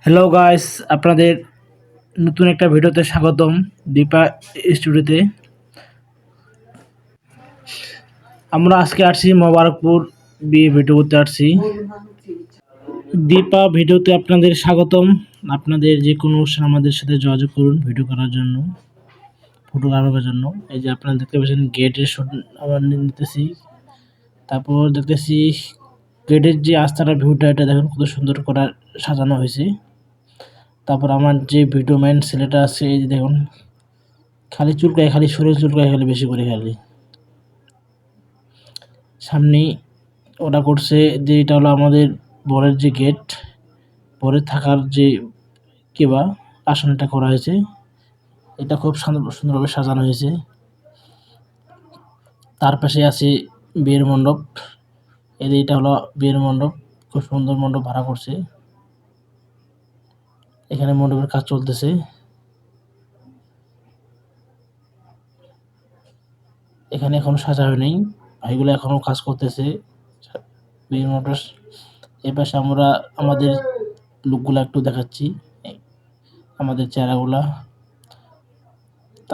Hello guys, আপনাদের নতুন একটা ভিডিওতে স্বাগতম। দীপা স্টুডিওতে আমরা আজকে আসছি মোবারকপুর বিয়ে ভিডিও করতে আসছি। দীপা ভিডিওতে আপনাদের স্বাগতম। আপনাদের যে কোনো অনুষ্ঠান আমাদের সাথে যোগাযোগ করুন ভিডিও করার জন্য, ফটোগ্রাফারের জন্য। এই যে আপনারা দেখতে পাচ্ছেন গেটের শুট আমরা নিতেছি। তারপর দেখতেছি গেটের যে আস্তার ভিউটা, এটা দেখুন কত সুন্দর করে সাজানো হয়েছে। তারপর আমার যে ভিডিও ম্যান ছেলেটা আছে, এই যে দেখুন খালি চুলকায়, খালি শরীর চুলকায়, খালি বেশি করে খালি সামনেই ওটা করছে। যে এটা হলো আমাদের বরের যে গেট, বরের থাকার যে কিবা আসনটা করা হয়েছে, এটা খুব সুন্দরভাবে সাজানো হয়েছে। তার পাশে আছে বিয়ের মণ্ডপ। এটা হলো বিয়ের মণ্ডপ, খুব সুন্দর মণ্ডপ ভাড়া করছে। এখানে মণ্ডপের কাজ চলতেছে। এখানে এখনো সাজা হয়নি, ভাইগুলো এখনো কাজ করতেছে বিয়ের মণ্ডপ। এই পাশে আমরা আমাদের লুকগুলা একটু দেখাচ্ছি, আমাদের চেহারাগুলা।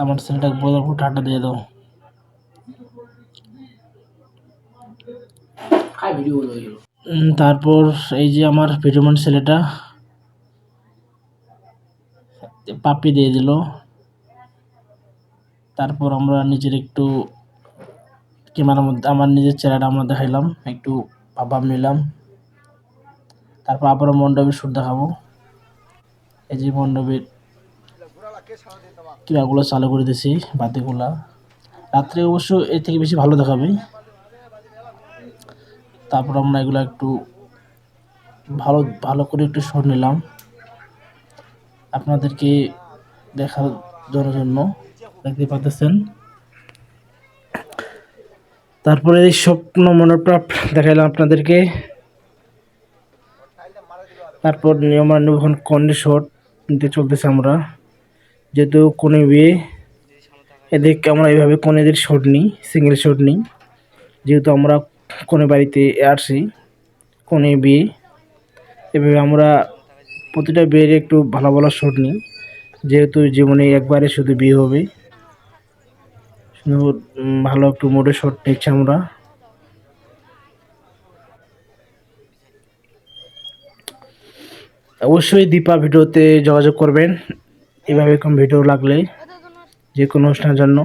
আমার ছেলেটাকে বলে একটু টাটা দিয়ে দাও। তারপর এই যে আমার ভিডিওম্যান ছেলেটা পাপ্পি দিয়ে দিল। তারপর আমরা নিজের একটু ক্যামেরার মধ্যে আমার নিজের চেহারাটা আমরা দেখাইলাম, একটু ভাব নিলাম। তারপর আবারও মণ্ডপের শুট দেখাবো। এই যে মণ্ডপের ক্রিয়াগুলো চালু করে দিয়েছি, বাতিগুলা। রাত্রে অবশ্য এর থেকে বেশি ভালো দেখাবে। তারপর আমরা এগুলো একটু ভালো ভালো করে একটু শট নিলাম আপনাদেরকে দেখার জন্য। দেখতে পাচ্ছেন। তারপরে এই স্বপ্ন মণ্ডপটা দেখাইলাম আপনাদেরকে। তারপর নিয়মানুযায়ী কনের শট নিতে চলতেছে আমরা, যেহেতু কনে বিয়ে। এদেরকে আমরা এইভাবে কনেদের শট নিই, সিঙ্গেল শট নিই, যেহেতু আমরা কনে বাড়িতে আসছি, কনে বিয়ে। এভাবে আমরা প্রতিটা বিয়ের একটু ভালো ভালো শট নিই, যেহেতু জীবনে একবারে শুধু বিয়ে হবে। ভালো একটু মোডে শট নিচ্ছি আমরা। অবশ্যই দীপা ভিডিওতে যোগাযোগ করবেন এভাবে কম ভিডিও লাগলে যে কোনো অনুষ্ঠানের জন্য।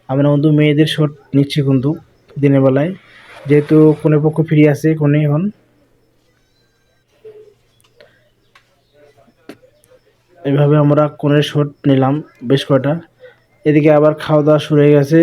আমরা কিন্তু মেয়েদের শট নিচ্ছি কিন্তু দিনের বেলায়, যেহেতু কনের পক্ষ ফ্রি আছে, কনে এখন। এভাবে আমরা কনের শট নিলাম বেশ কয়টা। এদিকে আবার খাওয়া দাওয়া শুরু হয়ে গেছে।